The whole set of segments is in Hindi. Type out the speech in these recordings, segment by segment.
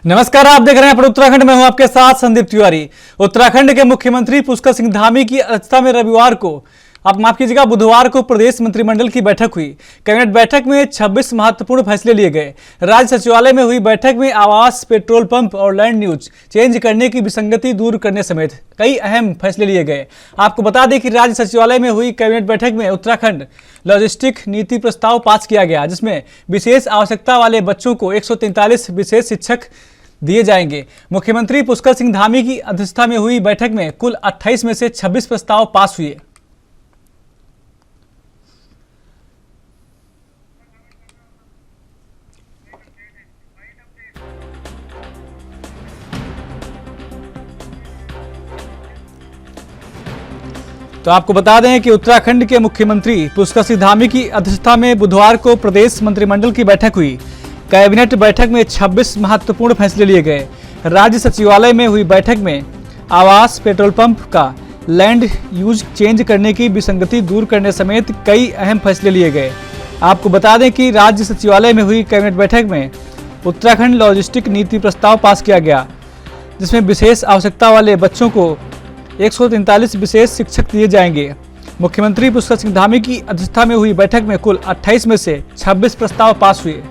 नमस्कार, आप देख रहे हैं उत्तराखंड में हूं आपके साथ संदीप तिवारी। उत्तराखंड के मुख्यमंत्री पुष्कर सिंह धामी की अध्यक्षता में रविवार को माफ कीजिएगा बुधवार को प्रदेश मंत्रिमंडल की बैठक हुई। कैबिनेट बैठक में 26 महत्वपूर्ण फैसले लिए गए। राज्य सचिवालय में हुई बैठक में आवास, पेट्रोल पंप और लैंड यूज चेंज करने की विसंगति दूर करने समेत कई अहम फैसले लिए गए। आपको बता दें कि राज्य सचिवालय में हुई कैबिनेट बैठक में उत्तराखंड लॉजिस्टिक नीति प्रस्ताव पास किया गया, जिसमें विशेष आवश्यकता वाले बच्चों को 143 विशेष शिक्षक दिए जाएंगे। मुख्यमंत्री पुष्कर सिंह धामी की अध्यक्षता में हुई बैठक में कुल 28 में से 26 प्रस्ताव पास हुए। तो आपको बता दें कि उत्तराखंड के मुख्यमंत्री पुष्कर सिंह धामी की अध्यक्षता में बुधवार को प्रदेश मंत्रिमंडल की बैठक हुई। कैबिनेट बैठक में 26 महत्वपूर्ण फैसले लिए गए। राज्य सचिवालय में हुई बैठक में आवास, पेट्रोल पंप का लैंड यूज चेंज करने की विसंगति दूर करने समेत कई अहम फैसले लिए गए। आपको बता दें कि राज्य सचिवालय में हुई कैबिनेट बैठक में उत्तराखंड लॉजिस्टिक नीति प्रस्ताव पास किया गया, जिसमें विशेष आवश्यकता वाले बच्चों को 143 विशेष शिक्षक दिए जाएंगे। मुख्यमंत्री पुष्कर सिंह धामी की अध्यक्षता में हुई बैठक में कुल 28 में से 26 प्रस्ताव पास हुए।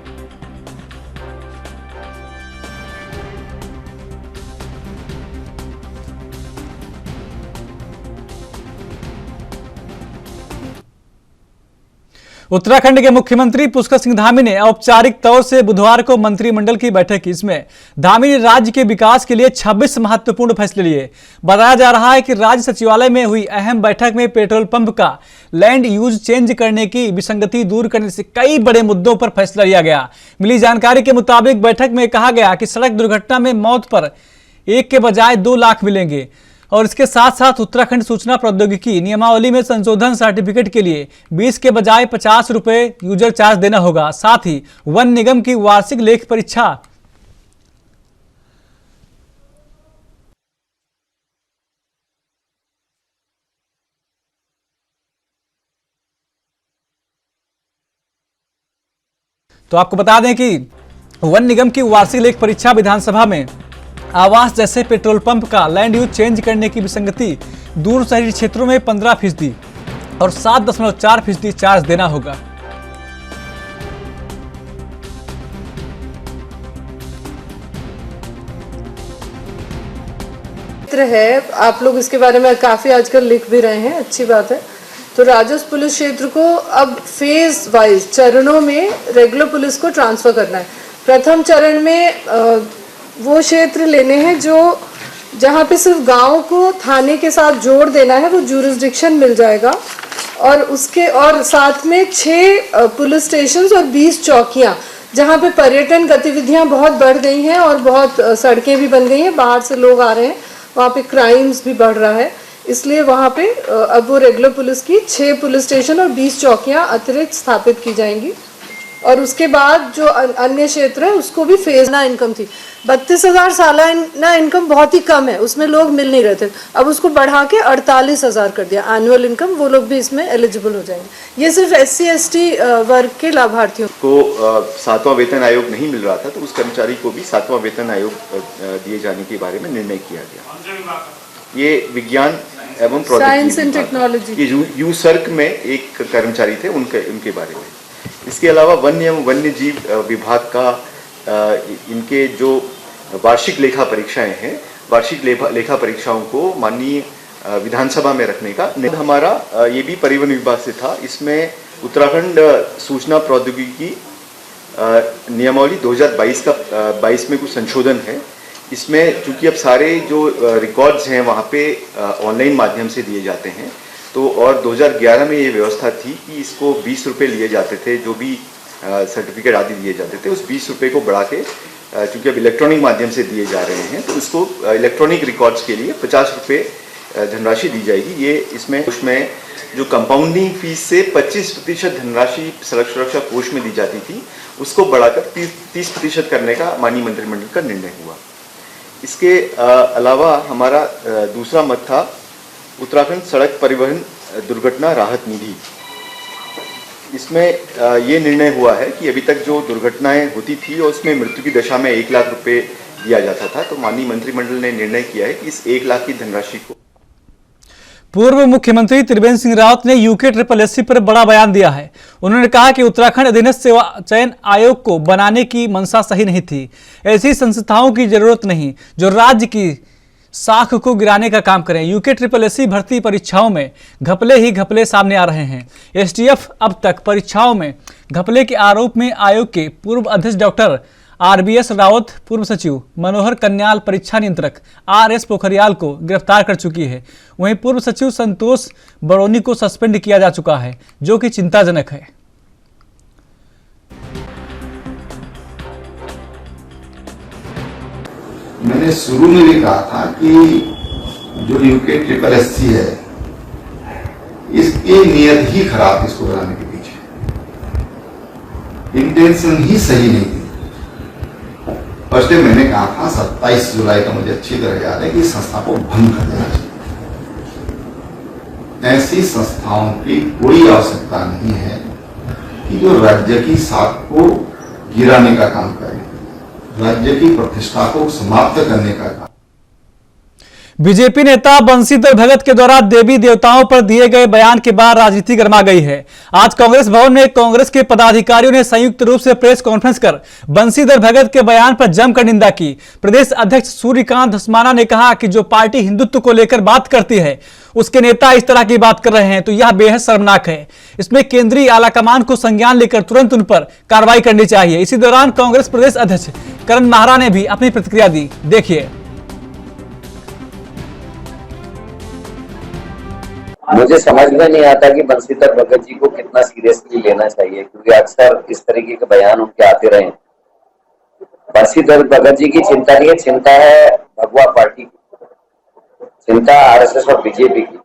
उत्तराखंड के मुख्यमंत्री पुष्कर सिंह धामी ने औपचारिक तौर से बुधवार को मंत्रिमंडल की बैठक की। इसमें धामी ने राज्य के विकास के लिए 26 महत्वपूर्ण फैसले लिए। बताया जा रहा है कि राज्य सचिवालय में हुई अहम बैठक में पेट्रोल पंप का लैंड यूज चेंज करने की विसंगति दूर करने से कई बड़े मुद्दों पर फैसला लिया गया। मिली जानकारी के मुताबिक बैठक में कहा गया कि सड़क दुर्घटना में मौत पर 1 के बजाय 2 लाख मिलेंगे और इसके साथ साथ उत्तराखंड सूचना प्रौद्योगिकी नियमावली में संशोधन सर्टिफिकेट के लिए 20 के बजाय 50 रुपए यूजर चार्ज देना होगा। साथ ही वन निगम की वार्षिक लेख परीक्षा तो आपको बता दें कि वन निगम की वार्षिक लेख परीक्षा विधानसभा में आवास जैसे पेट्रोल पंप का लैंड यूज चेंज करने की विसंगति दूर शहरी क्षेत्रों में 15% और 7.4% चार्ज देना होगा। है, आप लोग इसके बारे में काफी आजकल लिख भी रहे हैं, अच्छी बात है। तो राजस्व पुलिस क्षेत्र को अब फेज वाइज चरणों में रेगुलर पुलिस को ट्रांसफर करना है। प्रथम चरण में वो क्षेत्र लेने हैं जो जहाँ पे सिर्फ गांव को थाने के साथ जोड़ देना है, वो ज्यूरिसडिक्शन मिल जाएगा। और उसके और साथ में 6 पुलिस स्टेशन और 20 चौकियाँ जहाँ पे पर्यटन गतिविधियाँ बहुत बढ़ गई हैं और बहुत सड़कें भी बन गई हैं, बाहर से लोग आ रहे हैं, वहाँ पे क्राइम्स भी बढ़ रहा है, इसलिए वहाँ पे अब वो रेगुलर पुलिस की 6 पुलिस स्टेशन और 20 चौकियाँ अतिरिक्त स्थापित की जाएंगी। और उसके बाद जो अन्य क्षेत्र है उसको भी फेज ना इनकम थी 32,000 सालाना इनकम बहुत ही कम है, उसमें लोग मिल नहीं रहे थे, अब उसको बढ़ा के 48,000 कर दिया एनुअल इनकम, वो लोग भी इसमें एलिजिबल हो जाएंगे। ये सिर्फ SC ST वर्ग के लाभार्थियों को 7वां वेतन आयोग नहीं मिल रहा था, तो उस कर्मचारी को भी 7वां वेतन आयोग दिए जाने के बारे में निर्णय किया गया। ये विज्ञान एवं साइंस एंड टेक्नोलॉजी ये यूसर्क में एक कर्मचारी थे, उनके बारे में। इसके अलावा वन्य एवं वन्य जीव विभाग का इनके जो वार्षिक लेखा परीक्षाएं हैं, वार्षिक लेखा परीक्षाओं को माननीय विधानसभा में रखने का हमारा ये भी परिवहन विभाग से था। इसमें उत्तराखंड सूचना प्रौद्योगिकी नियमावली 2022 का 22 में कुछ संशोधन है। इसमें चूंकि अब सारे जो रिकॉर्ड्स हैं वहाँ पे ऑनलाइन माध्यम से दिए जाते हैं, तो और 2011 में ये व्यवस्था थी कि इसको 20 रुपये लिए जाते थे, जो भी सर्टिफिकेट आदि दिए जाते थे, उस 20 रुपये को बढ़ा के चूँकि अब इलेक्ट्रॉनिक माध्यम से दिए जा रहे हैं, तो उसको इलेक्ट्रॉनिक रिकॉर्ड्स के लिए 50 रुपये धनराशि दी जाएगी। ये उसमें जो कंपाउंडिंग फीस से 25% धनराशि सड़क सुरक्षा कोष में दी जाती थी, उसको बढ़ाकर 30% करने का माननीय मंत्रिमंडल का निर्णय हुआ। इसके अलावा हमारा दूसरा मत था उत्तराखंड सड़क परिवहन दुर्घटना राहत निधि। इसमें ये निर्णय हुआ है कि अभी तक जो दुर्घटनाएं होती थी और उसमें मृत्यु की दशा में 1 लाख रुपए दिया जाता था। तो माननीय मंत्रिमंडल ने निर्णय किया है कि इस 1 लाख की धनराशि को। पूर्व मुख्यमंत्री त्रिवेंद्र सिंह रावत ने यूके SSSC पर बड़ा बयान दिया है। उन्होंने कहा कि उत्तराखंड अधीनस्थ सेवा चयन आयोग को बनाने की मंशा सही नहीं थी। ऐसी संस्थाओं की जरूरत नहीं जो राज्य की साख को गिराने का काम करें। यूके SSSC भर्ती परीक्षाओं में घपले ही घपले सामने आ रहे हैं। STF अब तक परीक्षाओं में घपले के आरोप में आयोग के पूर्व अध्यक्ष डॉक्टर RBS रावत, पूर्व सचिव मनोहर कन्याल, परीक्षा नियंत्रक RS पोखरियाल को गिरफ्तार कर चुकी है। वहीं पूर्व सचिव संतोष बड़ोनी को सस्पेंड किया जा चुका है, जो कि चिंताजनक है। मैंने शुरू में भी कहा था कि जो यूके SSSC है, इसकी नियत ही खराब, इसको बनाने के पीछे इंटेंशन ही सही नहीं थी। फर्स्ट डे मैंने कहा था 27 जुलाई का, मुझे अच्छी तरह याद है, कि संस्था को भंग कर देना चाहिए। ऐसी संस्थाओं की कोई आवश्यकता नहीं है कि जो राज्य की साख को गिराने का काम करे, राज्य की प्रतिष्ठा को समाप्त करने का काम। बीजेपी नेता बंशीधर भगत के द्वारा देवी देवताओं पर दिए गए बयान के बाद राजनीति गर्मा गई है। आज कांग्रेस भवन में कांग्रेस के पदाधिकारियों ने संयुक्त रूप से प्रेस कॉन्फ्रेंस कर बंशीधर भगत के बयान पर जमकर निंदा की। प्रदेश अध्यक्ष सूर्यकांत धस्माना ने कहा कि जो पार्टी हिंदुत्व को लेकर बात करती है, उसके नेता इस तरह की बात कर रहे हैं तो यह बेहद शर्मनाक है। इसमें केंद्रीय आलाकमान को संज्ञान लेकर तुरंत उन पर कार्रवाई करनी चाहिए। इसी दौरान कांग्रेस प्रदेश अध्यक्ष करण माहरा ने भी अपनी प्रतिक्रिया दी। देखिए। मुझे समझ में नहीं आता कि बंशीधर भगत जी को कितना सीरियसली लेना चाहिए, क्योंकि अक्सर इस तरीके के बयान उनके आते रहे। बंशीधर भगत जी की चिंता नहीं है, चिंता है भगवा पार्टी की, चिंता RSS और बीजेपी की।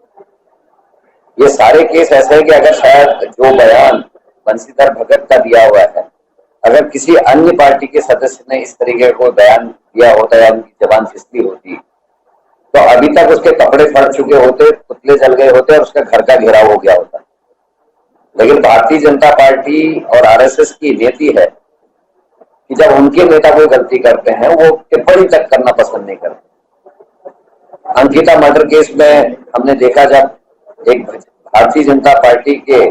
ये सारे केस ऐसे हैं कि अगर शायद जो बयान बंशीधर भगत का दिया हुआ है, अगर किसी अन्य पार्टी के सदस्य ने इस तरीके का कोई बयान दिया होता या उनकी जबान फिसली होती तो अभी तक उसके कपड़े फट चुके होते, पुतले जल गए होते और उसका घर का घेराव हो गया होता। लेकिन भारतीय जनता पार्टी और RSS की नीति है कि जब उनके नेता कोई गलती करते हैं वो टिप्पणी तक करना पसंद नहीं करते। अंकिता मर्डर केस में हमने देखा, जब एक भारतीय जनता पार्टी के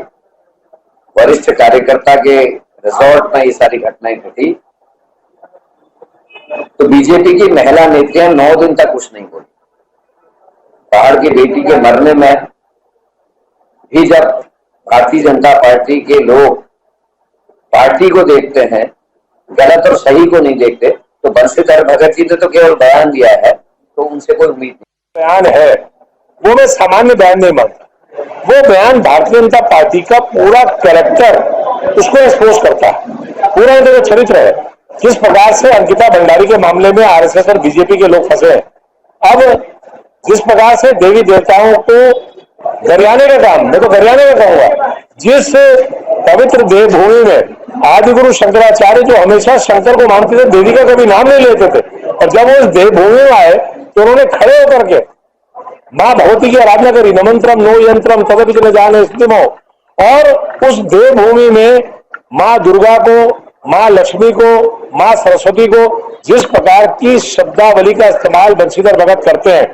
वरिष्ठ कार्यकर्ता के रिजॉर्ट में ये सारी घटनाएं घटी तो बीजेपी की महिला नेत्रियां 9 दिन तक कुछ नहीं बोली। पहाड़ की बेटी के मरने में भी जब भारतीय जनता पार्टी के लोग पार्टी को देखते हैं, गलत और सही को नहीं देखते, तो बंशीधर भगत जी ने तो केवल बयान दिया है, तो उनसे कोई उम्मीद नहीं। बयान है वो मैं सामान्य बयान नहीं मानता, वो बयान भारतीय जनता पार्टी का पूरा कैरेक्टर उसको एक्सपोज करता है, पूरा इनका चरित्र है। जिस प्रकार से अंकिता भंडारी के मामले में RSS और बीजेपी के लोग फंसे हैं, अब जिस प्रकार से देवी देवताओं को गरियाने का काम, मैं तो गरियाने का कहूंगा, जिस पवित्र देवभूमि में आदिगुरु शंकराचार्य जो हमेशा शंकर को मानते थे, देवी का कभी नाम नहीं लेते थे, और जब वो इस देवभूमि में आए तो उन्होंने खड़े होकर के माँ भगवती की आराधना करी, नमंत्रम नो यंत्रम तदपि न जाने स्थितिमो। और उस देवभूमि में माँ दुर्गा को, माँ लक्ष्मी को, माँ सरस्वती को जिस प्रकार की शब्दावली का इस्तेमाल बंशीधर भगत करते हैं,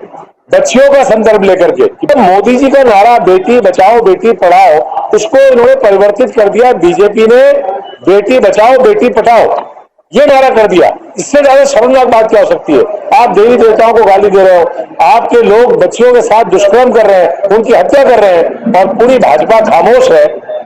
बच्चियों का संदर्भ लेकर के, तो मोदी जी का नारा बेटी बचाओ बेटी पढ़ाओ, उसको इन्होंने परिवर्तित कर दिया। बीजेपी ने बेटी बचाओ बेटी पढ़ाओ ये नारा कर दिया। इससे ज्यादा शर्मनाक बात क्या हो सकती है? आप देवी देवताओं को गाली दे रहे हो, आपके लोग बच्चियों के साथ दुष्कर्म कर रहे हैं, उनकी हत्या कर रहे हैं, और पूरी भाजपा खामोश है।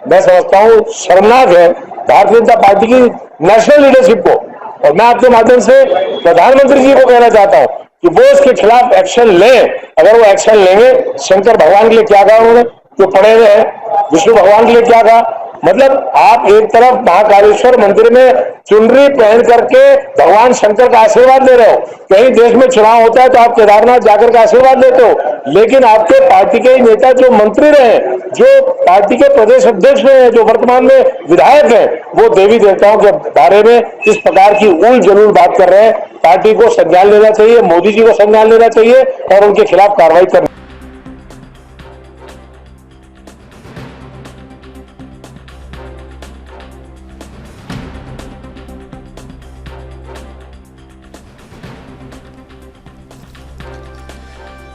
मैं समझता हूँ शर्मनाक है भारतीय जनता पार्टी की नेशनल लीडरशिप को। और मैं आपके माध्यम से प्रधानमंत्री जी को कहना चाहता हूँ कि वो इसके खिलाफ एक्शन लें। अगर वो एक्शन लेंगे, शंकर भगवान के लिए क्या कहा उन्होंने, जो पढ़े हुए हैं, विष्णु भगवान के लिए क्या कहा, मतलब आप एक तरफ महाकालेश्वर मंदिर में चुनरी पहन करके भगवान शंकर का आशीर्वाद ले रहे हो, कहीं देश में चुनाव होता है तो आप केदारनाथ जाकर के आशीर्वाद लेते हो, लेकिन आपके पार्टी के नेता जो मंत्री रहे, जो पार्टी के प्रदेश अध्यक्ष रहे, जो वर्तमान में विधायक हैं, वो देवी देवताओं के बारे में इस प्रकार की उल जलूल बात कर रहे हैं। पार्टी को संज्ञान लेना चाहिए, मोदी जी को संज्ञान लेना चाहिए और उनके खिलाफ कार्रवाई करनी।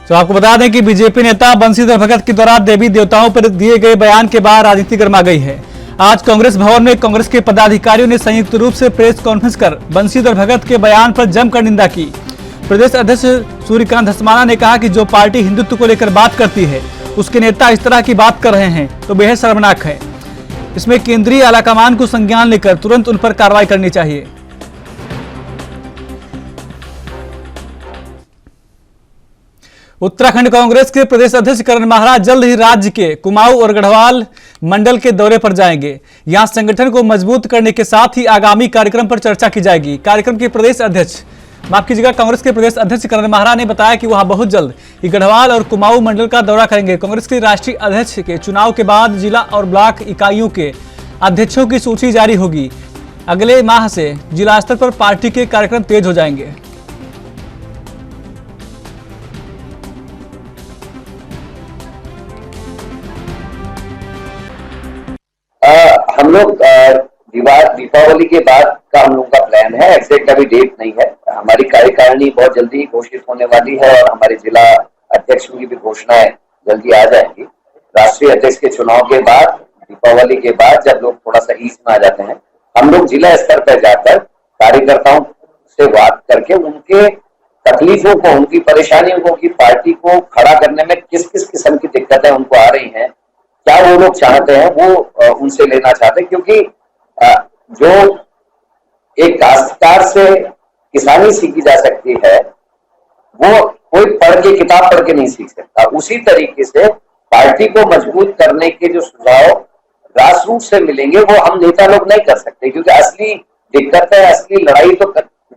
तो आपको बता दें कि बीजेपी नेता बंशीधर भगत के द्वारा देवी देवताओं पर दिए गए बयान के बाद राजनीति गर्मा गई है। आज कांग्रेस भवन में कांग्रेस के पदाधिकारियों ने संयुक्त रूप से प्रेस कॉन्फ्रेंस कर बंशीधर भगत के बयान पर जमकर निंदा की। प्रदेश अध्यक्ष सूर्यकांत धस्माना ने कहा कि जो पार्टी हिंदुत्व को लेकर बात करती है उसके नेता इस तरह की बात कर रहे हैं तो बेहद शर्मनाक है। इसमें केंद्रीय आलाकमान को संज्ञान लेकर तुरंत उन पर कार्रवाई करनी चाहिए। उत्तराखंड कांग्रेस के प्रदेश अध्यक्ष करण माहरा जल्द ही राज्य के कुमाऊं और गढ़वाल मंडल के दौरे पर जाएंगे। यहां संगठन को मजबूत करने के साथ ही आगामी कार्यक्रम पर चर्चा की जाएगी। कार्यक्रम के प्रदेश अध्यक्ष कांग्रेस के प्रदेश अध्यक्ष करण माहरा ने बताया कि वह बहुत जल्द ही गढ़वाल और कुमाऊं मंडल का दौरा करेंगे। कांग्रेस के राष्ट्रीय अध्यक्ष के चुनाव के बाद जिला और ब्लॉक इकाइयों के अध्यक्षों की सूची जारी होगी। अगले माह से जिला स्तर पर पार्टी के कार्यक्रम तेज हो जाएंगे। हम लोग दीपावली के बाद का हम लोग का प्लान है। एग्जैक्ट अभी डेट नहीं है। हमारी कार्यकारिणी बहुत जल्दी घोषित होने वाली है और हमारे जिला अध्यक्षों की भी घोषणाएं जल्दी आ जाएंगी। राष्ट्रीय अध्यक्ष के चुनाव के बाद, दीपावली के बाद जब लोग थोड़ा सा ईज में आ जाते हैं, हम लोग जिला स्तर पर जाकर कार्यकर्ताओं से बात करके उनके तकलीफों को, उनकी परेशानियों को, कि पार्टी को खड़ा करने में किस किस किस्म की दिक्कतें उनको आ रही हैं, क्या वो लोग चाहते हैं, वो उनसे लेना चाहते हैं। क्योंकि जो एक काश्तकार से किसानी सीखी जा सकती है वो कोई किताब पढ़ के नहीं सीख सकता। उसी तरीके से पार्टी को मजबूत करने के जो सुझाव ग्रास रूट से मिलेंगे वो हम नेता लोग नहीं कर सकते, क्योंकि असली दिक्कत है, असली लड़ाई तो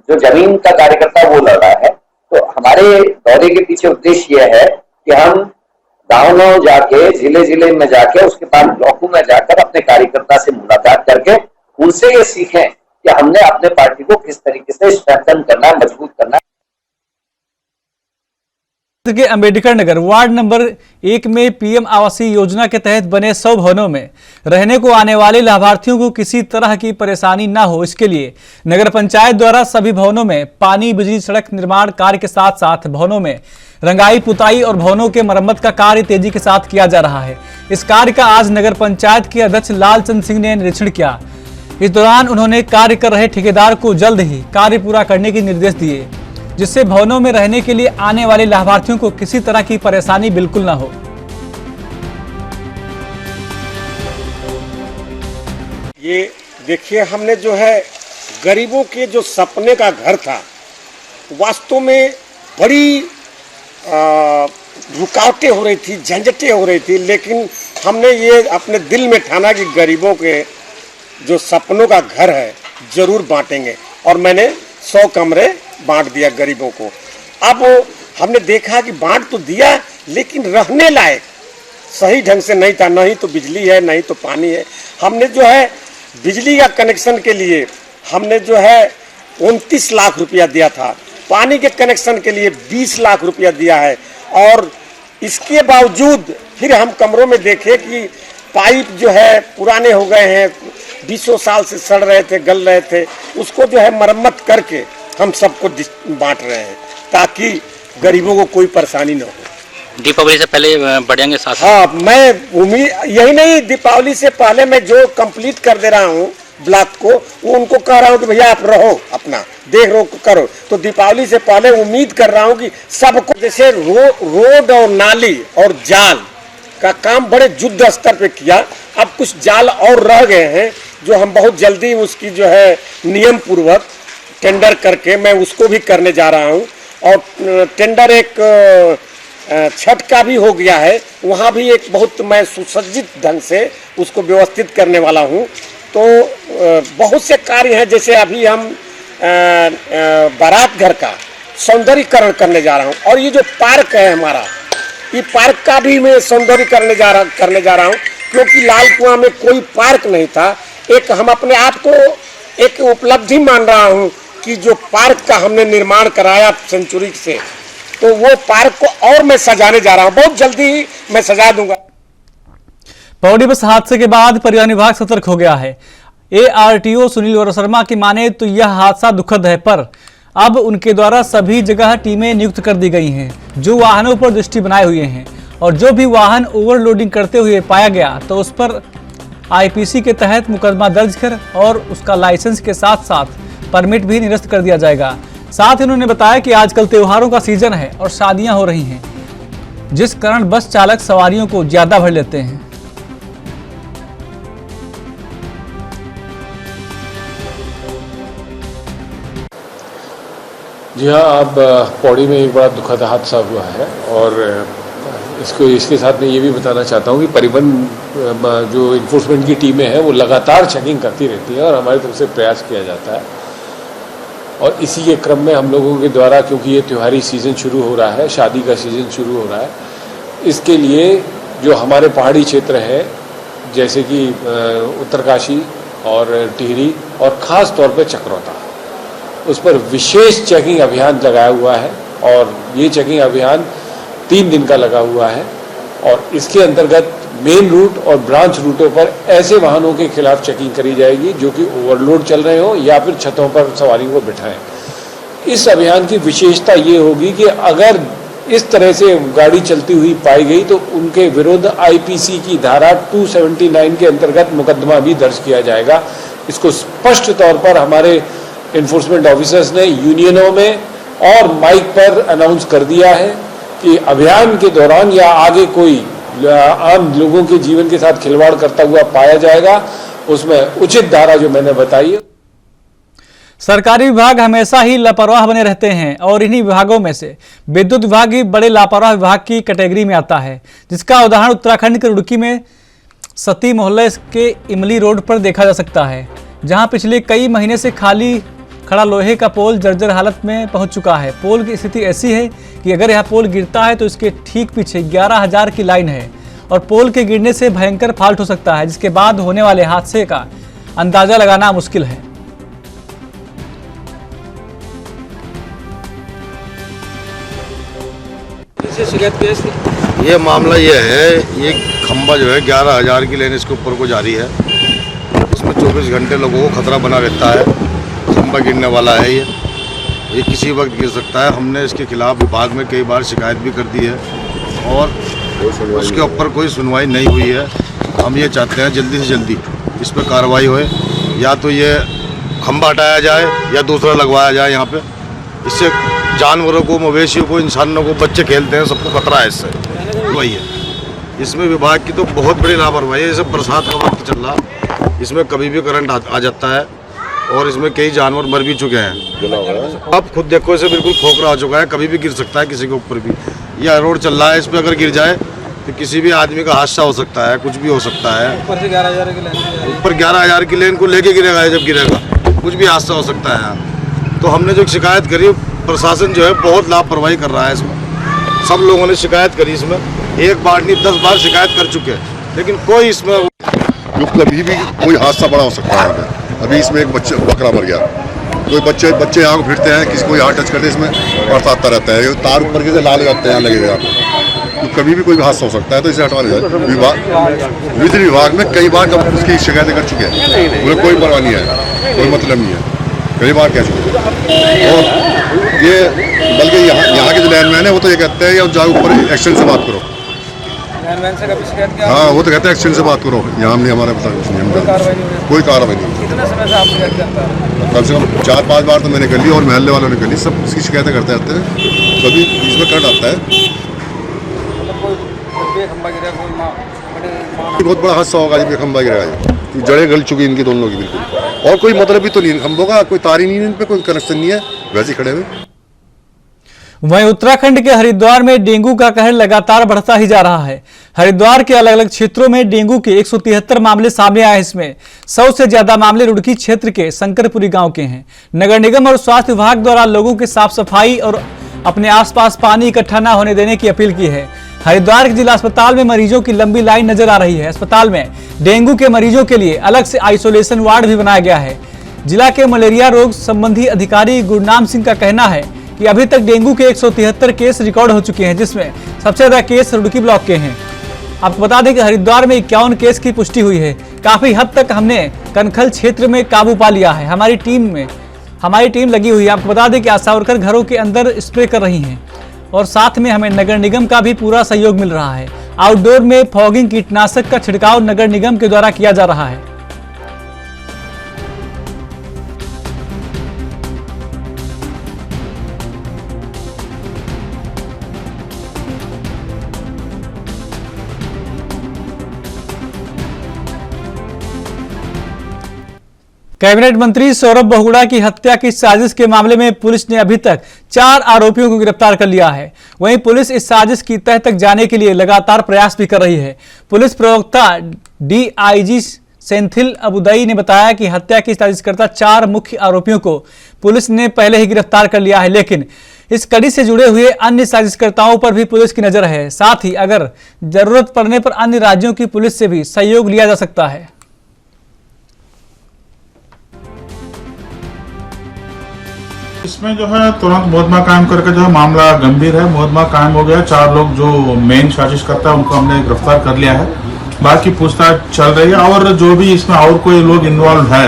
जो जमीन का कार्यकर्ता वो लड़ रहा है। तो हमारे दौरे के पीछे उद्देश्य यह है कि हम गाँव जाके, जिले में जाके, उसके बाद ब्लॉकों में जाकर अपने कार्यकर्ता से मुलाकात करके उनसे ये सीखें कि हमने अपने पार्टी को किस तरीके से स्ट्रेंथन करना है, मजबूत करना है। के अंबेडकर नगर वार्ड नंबर 1 में पीएम आवासीय योजना के तहत बने 100 भवनों में रहने को आने वाले लाभार्थियों को किसी तरह की परेशानी न हो, इसके लिए नगर पंचायत द्वारा सभी भवनों में पानी, बिजली, सड़क निर्माण कार्य के साथ साथ भवनों में रंगाई, पुताई और भवनों के मरम्मत का कार्य तेजी के साथ किया जा रहा है। इस कार्य का आज नगर पंचायत के अध्यक्ष लालचंद सिंह ने निरीक्षण किया। इस दौरान उन्होंने कार्य कर रहे ठेकेदार को जल्द ही कार्य पूरा करने के निर्देश दिए, जिससे भवनों में रहने के लिए आने वाले लाभार्थियों को किसी तरह की परेशानी बिल्कुल न हो। ये देखिए, हमने जो है गरीबों के जो सपने का घर था, वास्तव में बड़ी रुकावटें हो रही थी, झंझटें हो रही थी, लेकिन हमने ये अपने दिल में ठाना कि गरीबों के जो सपनों का घर है जरूर बांटेंगे। और मैंने 100 कमरे बांट दिया गरीबों को। अब हमने देखा कि बांट तो दिया, लेकिन रहने लायक सही ढंग से नहीं था। नहीं तो बिजली है, नहीं तो पानी है। हमने जो है बिजली का कनेक्शन के लिए हमने जो है 29 लाख रुपया दिया था, पानी के कनेक्शन के लिए 20 लाख रुपया दिया है। और इसके बावजूद फिर हम कमरों में देखे कि पाइप जो है पुराने हो गए हैं, 20 साल से सड़ रहे थे, गल रहे थे। उसको जो है मरम्मत करके हम सबको बांट रहे हैं ताकि गरीबों को कोई परेशानी न हो। दीपावली से पहले बढ़ेंगे साथ? हाँ, मैं उम्मीद यही नहीं, दीपावली से पहले मैं जो कंप्लीट कर दे रहा हूँ ब्लॉक को, वो उनको कह रहा हूँ कि भैया आप रहो, अपना देख रो करो। तो दीपावली से पहले उम्मीद कर रहा हूँ कि सबको, जैसे रोड और नाली और जाल का काम बड़े युद्ध स्तर पे किया। अब कुछ जाल और रह गए हैं जो हम बहुत जल्दी उसकी जो है नियम पूर्वक टेंडर करके मैं उसको भी करने जा रहा हूँ। और टेंडर एक छठ का भी हो गया है, वहाँ भी एक बहुत मैं सुसज्जित ढंग से उसको व्यवस्थित करने वाला हूँ। तो बहुत से कार्य हैं, जैसे अभी हम बारात घर का सौंदर्यीकरण करने जा रहा हूँ। और ये जो पार्क है हमारा, ये पार्क का भी मैं सौंदर्यीकरण करने जा रहा हूँ, क्योंकि लाल कुआं में कोई पार्क नहीं था। एक हम अपने आप को एक उपलब्धि मान रहा हूँ कि जो पार्क का हमने निर्माण कराया सेंचुरी से, तो वो पार्क को और मैं सजाने जा रहा हूँ। बहुत जल्दी मैं सजा दूंगा। पौड़ी बस हादसे के बाद परिवहन विभाग सतर्क हो गया है। ARTO सुनील शर्मा की माने तो यह हादसा दुखद है, पर अब उनके द्वारा सभी जगह टीमें नियुक्त कर दी गई हैं जो वाहनों पर दृष्टि बनाए हुए हैं, और जो भी वाहन ओवरलोडिंग करते हुए पाया गया तो उस पर आईपीसी के तहत मुकदमा दर्ज कर और उसका लाइसेंस के साथ साथ परमिट भी निरस्त कर दिया जाएगा। साथ ही उन्होंने बताया कि आजकल त्योहारों का सीजन है और शादियां हो रही हैं, जिस कारण बस चालक सवारियों को ज्यादा भर लेते हैं। जी हाँ, अब पौड़ी में एक बड़ा दुखद हादसा हुआ है और इसके साथ मैं ये भी बताना चाहता हूँ कि परिवहन जो इन्फोर्समेंट की टीमें हैं वो लगातार चेकिंग करती रहती है और हमारी तरफ से प्रयास किया जाता है। और इसी के क्रम में हम लोगों के द्वारा, क्योंकि ये त्योहारी सीज़न शुरू हो रहा है, शादी का सीज़न शुरू हो रहा है, इसके लिए जो हमारे पहाड़ी क्षेत्र हैं जैसे कि उत्तरकाशी और टिहरी और ख़ास तौर पे चक्रौता, उस पर विशेष चेकिंग अभियान लगाया हुआ है और ये चेकिंग अभियान 3 दिन का लगा हुआ है। और इसके अंतर्गत मेन रूट और ब्रांच रूटों पर ऐसे वाहनों के खिलाफ चेकिंग करी जाएगी जो कि ओवरलोड चल रहे हों या फिर छतों पर सवारियों को बिठाएं। इस अभियान की विशेषता ये होगी कि अगर इस तरह से गाड़ी चलती हुई पाई गई तो उनके विरुद्ध आईपीसी की धारा 279 के अंतर्गत मुकदमा भी दर्ज किया जाएगा। इसको स्पष्ट तौर पर हमारे इन्फोर्समेंट ऑफिसर्स ने यूनियनों में और माइक पर अनाउंस कर दिया है कि अभियान के दौरान या आगे कोई आम लोगों के जीवन के साथ खिलवाड़ करता हुआ पाया जाएगा, उसमें उचित धारा जो मैंने बताई है। सरकारी विभाग हमेशा ही लापरवाह बने रहते हैं और इन्हीं विभागों में से विद्युत विभाग भी बड़े लापरवाह विभाग की कैटेगरी में आता है, जिसका उदाहरण उत्तराखंड के रुड़की में सती मोहल्ले के इमली रोड पर देखा जा सकता है, जहां पिछले कई महीने से खाली खड़ा लोहे का पोल जर्जर हालत में पहुंच चुका है। पोल की स्थिति ऐसी है कि अगर यह पोल गिरता है तो इसके ठीक पीछे 11,000 की लाइन है और पोल के गिरने से भयंकर फॉल्ट हो सकता है, जिसके बाद होने वाले हादसे का अंदाजा लगाना मुश्किल है। ये मामला ये है, ये खंबा जो है 11,000 की लाइन इसके ऊपर को जारी है, इसमें 24 घंटे लोगों को खतरा बना रहता है। खंबा गिरने वाला है, ये किसी वक्त गिर सकता है। हमने इसके खिलाफ विभाग में कई बार शिकायत भी कर दी है और उसके ऊपर कोई सुनवाई नहीं हुई है। हम ये चाहते हैं जल्दी से जल्दी इस पर कार्रवाई होए, या तो ये खंबा हटाया जाए या दूसरा लगवाया जाए यहाँ पे। इससे जानवरों को, मवेशियों को, इंसानों को, बच्चे खेलते हैं, सबको खतरा है इससे, वही है। इसमें विभाग की तो बहुत बड़ी लापरवाही है। जैसे बरसात का वक्त चल रहा, इसमें कभी भी करंट आ जाता है और इसमें कई जानवर मर भी चुके हैं। अब खुद देखो, इसे बिल्कुल खोखला हो चुका है, कभी भी गिर सकता है किसी के ऊपर भी। यह रोड चल रहा है, इस पर अगर गिर जाए तो किसी भी आदमी का हादसा हो सकता है, कुछ भी हो सकता है। ऊपर से 11,000 की लाइन, ऊपर 11,000 की लाइन को लेके गिरेगा, जब गिरेगा कुछ भी हादसा हो सकता है। तो हमने जो शिकायत करी, प्रशासन जो है बहुत लापरवाही कर रहा है इसमें। सब लोगों ने शिकायत करी, इसमें 1 बार नहीं 10 बार शिकायत कर चुके हैं, लेकिन कोई इसमें कभी भी कोई हादसा बड़ा हो सकता है। अभी इसमें एक बकरा मर गया, कोई बच्चे यहाँ को फिरते हैं, किसी को यहाँ टच करते इसमें बरसाता रहता है, तार ऊपर के लाल जाते हैं, यहाँ लगे हुए तो कभी भी कोई भी हादसा हो सकता है। तो इसे हटवाने जाए विद्युत विभाग में कई बार उसकी शिकायतें कर चुके हैं, उन्हें कोई परवाह नहीं है, कोई मतलब नहीं है, कई बार कह चुके हैं। और ये बल्कि यहाँ के जो लैंडमैन है वो तो ये कहते हैं कि जाओ ऊपर एक्शन से बात करो। हाँ, वो तो कहते हैं एक्शन से बात करो। यहाँ हमने हमारे कोई कार्रवाई नहीं। कितना समय से आप शिकायत करते हैं? कम से कम 4-5 बार तो मैंने कर ली और मोहल्ले वालों ने कर ली, सब इसकी शिकायतें करते रहते हैं। कभी इसमें करंट आता है, बहुत बड़ा हादसा होगा जब खंबा गिरेगा। जड़ें गल चुकी इनकी दोनों की बिल्कुल, और कोई मतलब भी तो नहीं खंभों का, कोई तार ही नहीं है इन पे, कोई कनेक्शन नहीं है, वैसे ही खड़े हुए। वहीं उत्तराखंड के हरिद्वार में डेंगू का कहर लगातार बढ़ता ही जा रहा है। हरिद्वार के अलग अलग क्षेत्रों में डेंगू के 173 मामले सामने आए। इसमें 100 से ज्यादा मामले रुड़की क्षेत्र के शंकरपुरी गांव के हैं। नगर निगम और स्वास्थ्य विभाग द्वारा लोगों की साफ सफाई और अपने आसपास पानी इकट्ठा न होने देने की अपील की है। हरिद्वार के जिला अस्पताल में मरीजों की लंबी लाइन नजर आ रही है। अस्पताल में डेंगू के मरीजों के लिए अलग से आइसोलेशन वार्ड भी बनाया गया है। जिला के मलेरिया रोग संबंधी अधिकारी गुरनाम सिंह का कहना है कि अभी तक डेंगू के 173 केस रिकॉर्ड हो चुके हैं, जिसमें सबसे ज्यादा केस रुड़की ब्लॉक के हैं। आपको बता दें कि हरिद्वार में 51 केस की पुष्टि हुई है। काफी हद तक हमने कनखल क्षेत्र में काबू पा लिया है। हमारी टीम में हमारी टीम लगी हुई है। आपको बता दें कि आशा वर्कर घरों के अंदर स्प्रे कर रही हैं और साथ में हमें नगर निगम का भी पूरा सहयोग मिल रहा है। आउटडोर में फॉगिंग कीटनाशक का छिड़काव नगर निगम के द्वारा किया जा रहा है। कैबिनेट मंत्री सौरभ बहुगुणा की हत्या की साजिश के मामले में पुलिस ने अभी तक 4 आरोपियों को गिरफ्तार कर लिया है। वहीं पुलिस इस साजिश की तह तक जाने के लिए लगातार प्रयास भी कर रही है। पुलिस प्रवक्ता डीआईजी सेंथिल अबुदई ने बताया कि हत्या की साजिशकर्ता 4 मुख्य आरोपियों को पुलिस ने पहले ही गिरफ्तार कर लिया है, लेकिन इस कड़ी से जुड़े हुए अन्य साजिशकर्ताओं पर भी पुलिस की नजर है। साथ ही अगर जरूरत पड़ने पर अन्य राज्यों की पुलिस से भी सहयोग लिया जा सकता है। इसमें जो है तुरंत मुकदमा कायम करके जो है मामला गंभीर है, मुकदमा कायम हो गया। 4 लोग जो मेन साजिश करता है उनको हमने गिरफ्तार कर लिया है। बाकी पूछताछ चल रही है और जो भी इसमें और कोई लोग इन्वॉल्व है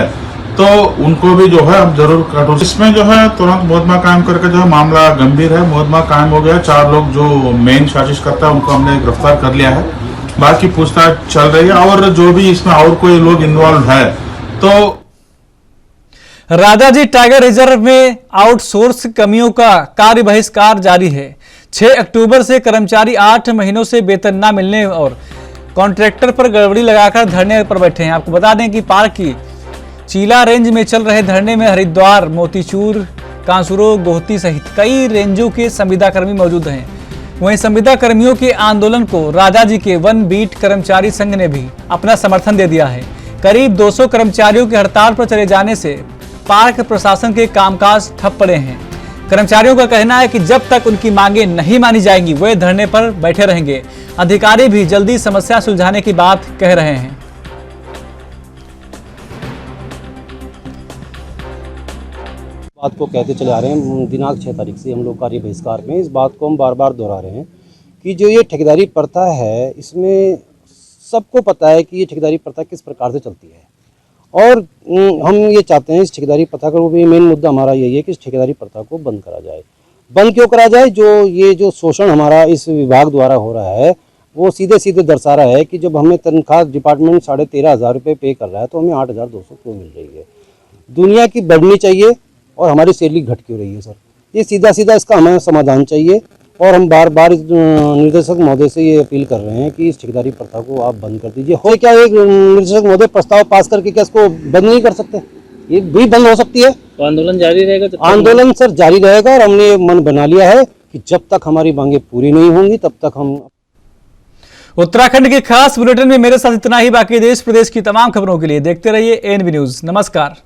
तो उनको भी जो है अब जरूर कठोर। इसमें जो है तुरंत मुकदमा कायम करके जो है मामला गंभीर है, मुकदमा कायम हो गया। 4 लोग जो मेन साजिश करता है उनको हमने गिरफ्तार कर लिया है। बाकी पूछताछ चल रही है और जो भी इसमें और कोई लोग इन्वॉल्व है तो राजाजी टाइगर रिजर्व में आउटसोर्स कमियों का कार्य बहिष्कार जारी है। 6 अक्टूबर से कर्मचारी 8 महीनों से वेतन न मिलने और कॉन्ट्रैक्टर पर गड़बड़ी लगाकर धरने पर बैठे हैं। आपको बता दें कि पार्क की चीला रेंज में चल रहे धरने में हरिद्वार, मोतीचूर, कांसुरो, गोहती सहित कई रेंजों के संविदा कर्मी मौजूद हैं। वहीं संविदा कर्मियों के आंदोलन को राजाजी के वन बीट कर्मचारी संघ ने भी अपना समर्थन दे दिया है। करीब 200 कर्मचारियों के हड़ताल पर चले जाने से पार्क प्रशासन के कामकाज ठप पड़े हैं। कर्मचारियों का कहना है कि जब तक उनकी मांगे नहीं मानी जाएंगी वे धरने पर बैठे रहेंगे। अधिकारी भी जल्दी समस्या सुलझाने की बात कह रहे हैं। बात को कहते चले आ रहे हैं, दिनांक 6 तारीख से हम लोग कार्य बहिष्कार में इस बात को हम बार बार दोहरा रहे हैं कि जो ये ठेकेदारी प्रथा है इसमें सबको पता है कि ये ठेकेदारी प्रथा किस प्रकार से चलती है और हम ये चाहते हैं इस ठेकेदारी प्रथा का भी मेन मुद्दा हमारा यही है कि इस ठेकेदारी प्रथा को बंद करा जाए। बंद क्यों करा जाए? जो शोषण हमारा इस विभाग द्वारा हो रहा है वो सीधे सीधे दर्शा रहा है कि जब हमें तनख्वाह डिपार्टमेंट 13,500 रुपये पे कर रहा है तो हमें 8,200 क्यों मिल रही है? दुनिया की बढ़नी चाहिए और हमारी सैलरी घट क्यों रही है सर? ये सीधा सीधा इसका हमें समाधान चाहिए और हम बार बार निर्देशक महोदय से ये अपील कर रहे हैं कि इस ठेकेदारी प्रथा को आप बंद कर दीजिए। हो क्या एक निर्देशक महोदय प्रस्ताव पास करके क्या इसको बंद नहीं कर सकते? ये भी बंद हो सकती है। तो आंदोलन जारी रहेगा? आंदोलन सर जारी रहेगा और हमने ये मन बना लिया है कि जब तक हमारी मांगे पूरी नहीं होंगी तब तक हम। उत्तराखंड के खास बुलेटिन में मेरे साथ इतना ही। बाकी देश प्रदेश की तमाम खबरों के लिए देखते रहिए एएनबी न्यूज। नमस्कार।